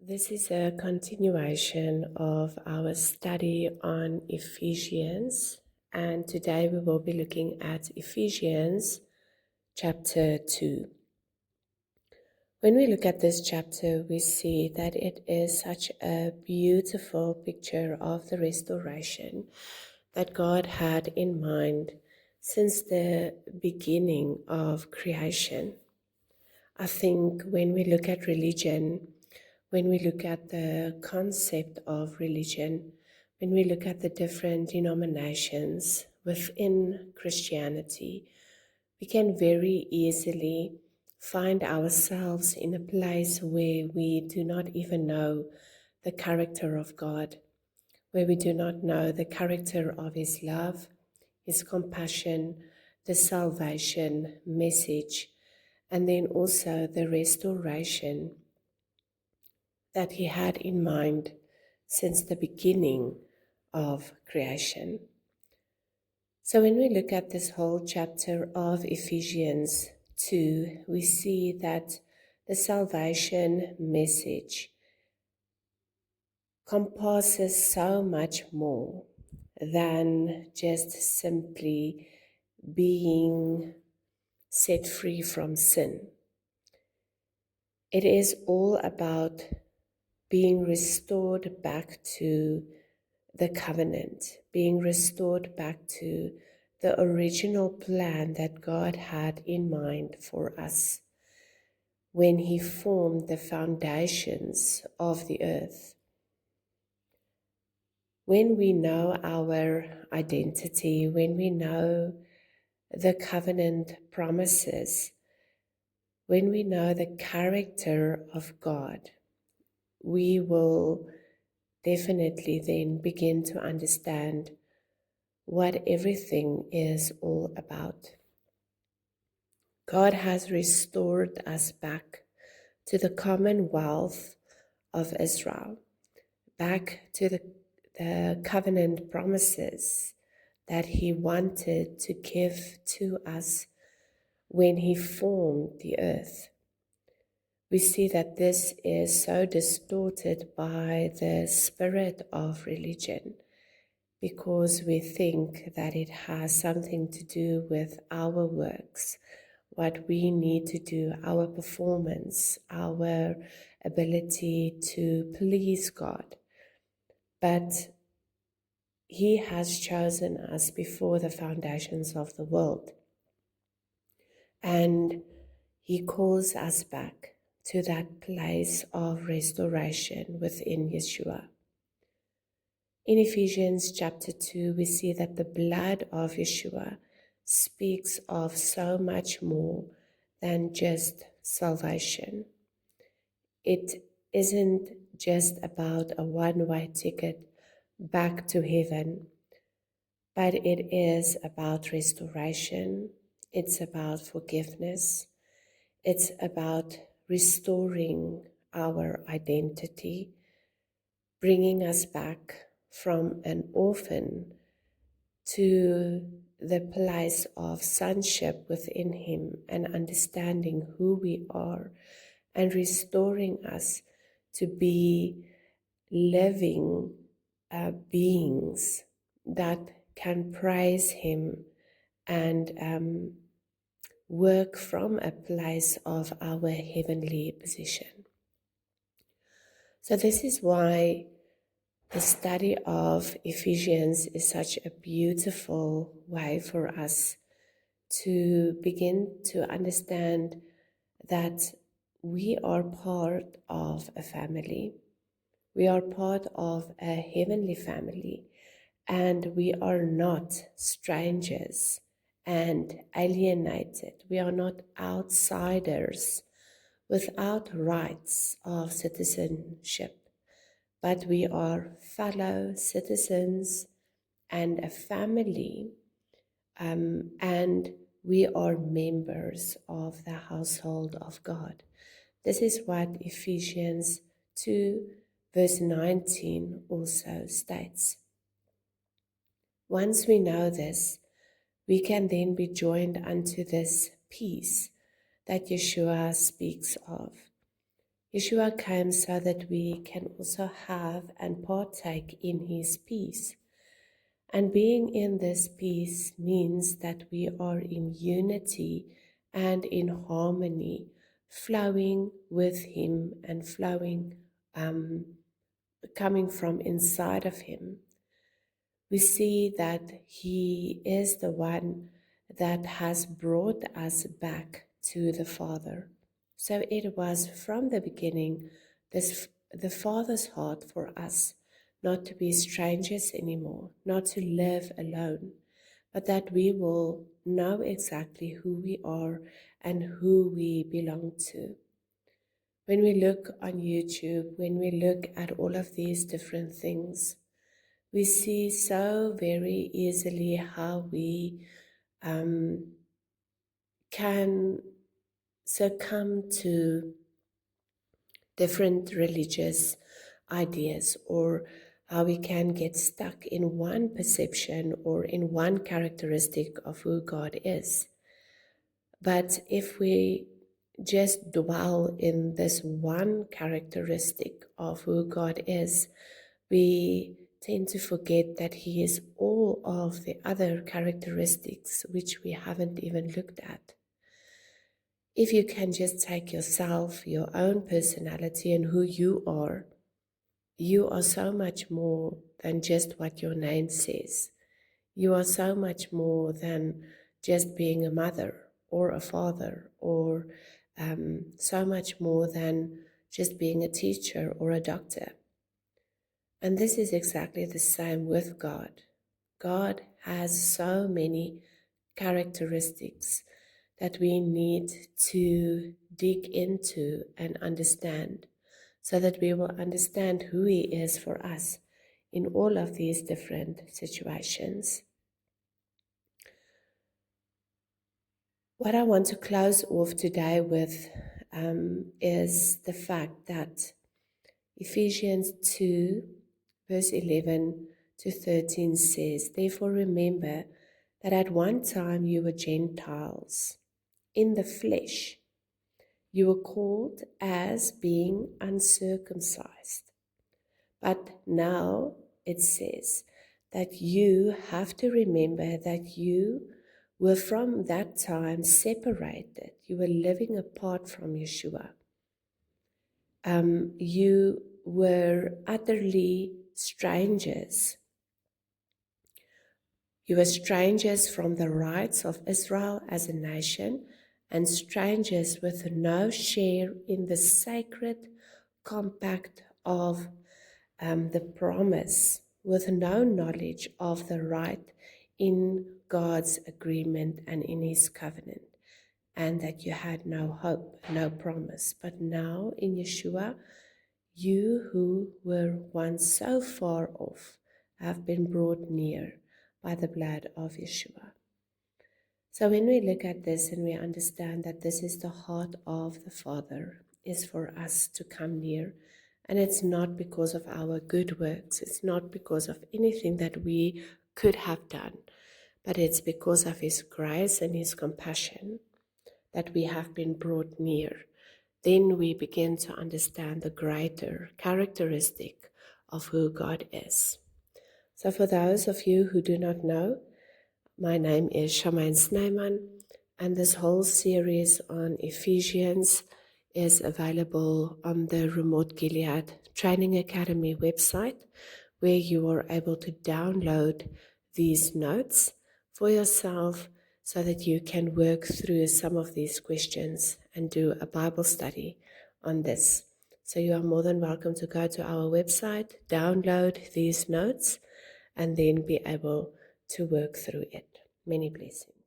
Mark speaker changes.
Speaker 1: This is a continuation of our study on Ephesians, and today we will be looking at Ephesians chapter 2. When we look at this chapter, we see that it is such a beautiful picture of the restoration that God had in mind since the beginning of creation. I think when we look at religion, when we look at the concept of religion, when we look at the different denominations within Christianity, we can very easily find ourselves in a place where we do not even know the character of God, where we do not know the character of His love, His compassion, the salvation message, and then also the restoration that He had in mind since the beginning of creation. So when we look at this whole chapter of Ephesians 2, we see that the salvation message compasses so much more than just simply being set free from sin. It is all about being restored back to the covenant, being restored back to the original plan that God had in mind for us when He formed the foundations of the earth. When we know our identity, when we know the covenant promises, when we know the character of God, we will definitely then begin to understand what everything is all about. God has restored us back to the commonwealth of Israel, back to the covenant promises that He wanted to give to us when He formed the earth. We see that this is so distorted by the spirit of religion because we think that it has something to do with our works, what we need to do, our performance, our ability to please God. But He has chosen us before the foundations of the world. And He calls us back to that place of restoration within Yeshua. In Ephesians chapter 2, we see that the blood of Yeshua speaks of so much more than just salvation. It isn't just about a one-way ticket back to heaven, but it is about restoration. It's about forgiveness. It's about restoring our identity, bringing us back from an orphan to the place of sonship within Him and understanding who we are and restoring us to be living beings that can praise Him and work from a place of our heavenly position. So this is why the study of Ephesians is such a beautiful way for us to begin to understand that we are part of a family. We are part of a heavenly family, and we are not strangers and alienated. We are not outsiders without rights of citizenship, but we are fellow citizens and a family, and we are members of the household of God. This is what Ephesians 2 verse 19 also states. Once we know this, we can then be joined unto this peace that Yeshua speaks of. Yeshua came so that we can also have and partake in his peace. And being in this peace means that we are in unity and in harmony, flowing with him and flowing, coming from inside of him. We see that he is the one that has brought us back to the Father. So it was from the beginning the Father's heart for us not to be strangers anymore, not to live alone, but that we will know exactly who we are and who we belong to. When we look on YouTube, when we look at all of these different things, we see so very easily how we can succumb to different religious ideas, or how we can get stuck in one perception or in one characteristic of who God is. But if we just dwell in this one characteristic of who God is, we tend to forget that he is all of the other characteristics which we haven't even looked at. If you can just take yourself, your own personality and who you are so much more than just what your name says. You are so much more than just being a mother or a father, or so much more than just being a teacher or a doctor. And this is exactly the same with God. God has so many characteristics that we need to dig into and understand, so that we will understand who he is for us in all of these different situations. What I want to close off today with is the fact that Ephesians 2, verse 11 to 13 says, "Therefore remember that at one time you were Gentiles in the flesh. You were called as being uncircumcised. But now it says that you have to remember that you were from that time separated. You were living apart from Yeshua. You were utterly strangers. You were strangers from the rights of Israel as a nation, and strangers with no share in the sacred compact of the promise, with no knowledge of the right in God's agreement and in his covenant, and that you had no hope, no promise. But now in Yeshua, you who were once so far off have been brought near by the blood of Yeshua." So when we look at this and we understand that this is the heart of the Father, is for us to come near. And it's not because of our good works. It's not because of anything that we could have done. But it's because of his grace and his compassion that we have been brought near. Then we begin to understand the greater characteristic of who God is. So for those of you who do not know, my name is Shamaine Snyman, and this whole series on Ephesians is available on the Remote Gilead Training Academy website, where you are able to download these notes for yourself so that you can work through some of these questions and do a Bible study on this. So you are more than welcome to go to our website, download these notes, and then be able to work through it. Many blessings.